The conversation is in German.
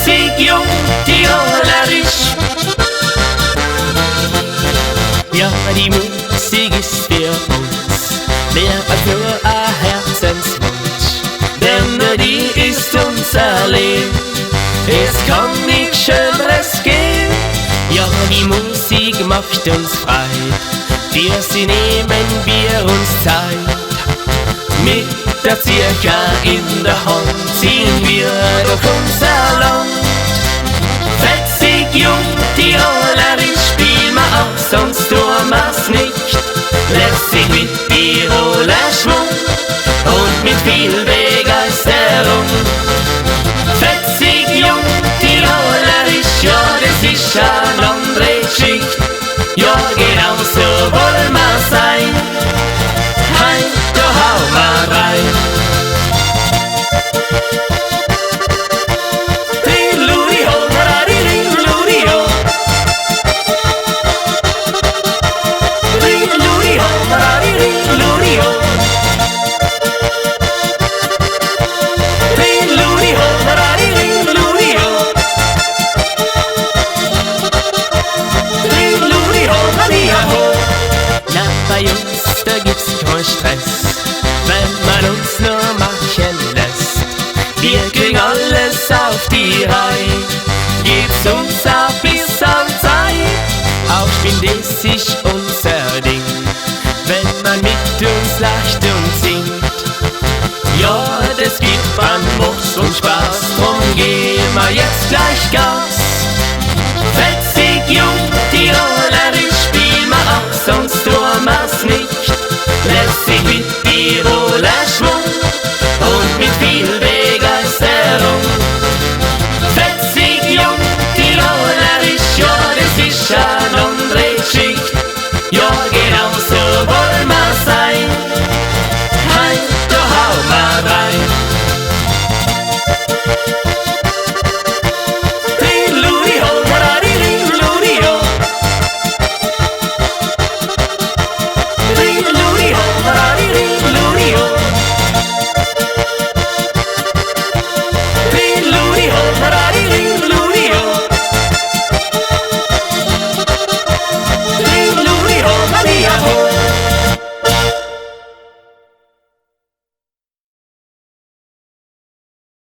fetzig, jung, tirolerisch. Ja, die Musik ist für uns mehr als nur ein Herzenswunsch, denn die ist unser Leben, es kann nichts Schöneres geben. Ja, die Musik macht uns frei, für sie nehmen wir uns Zeit. Mit der Zirka in der Hand ziehen wir durch unser Land. Fetzig, jung, tirolerisch, spiel mal ab, sonst tun wir's nicht. Lässig mit Tiroler Schwung und mit viel Begeisterung. Fetzig, jung, tirolerisch, ja, das ist eine andere Geschichte. Ja, genau so wollen wir sein. Hey, da hau mal rein. Ri-lu-di-ho, ra-di-ri-lu-di-ho. Ri-lu-di-ho, ra-di-ri-lu-di-ho. Ri-lu-di-ho, ra-di-ri-lu-di-ho. Ri-lu-di-ho, ra-di-ho. Na, bei uns, da gibt's keinen Stress, wenn man uns nur machen lässt. Wir kriegen alles auf die Reihe, gibt's uns auch bis an Zeit. Aufspielen, das ist unser Ding, wenn man mit uns lacht und singt. Ja, das gibt an Wurst und Spaß, drum gehen wir jetzt gleich Gas. Fetzig, jung, tirolerisch, spiel mal ab, sonst tun wir's nicht. Lässig mit Tirol.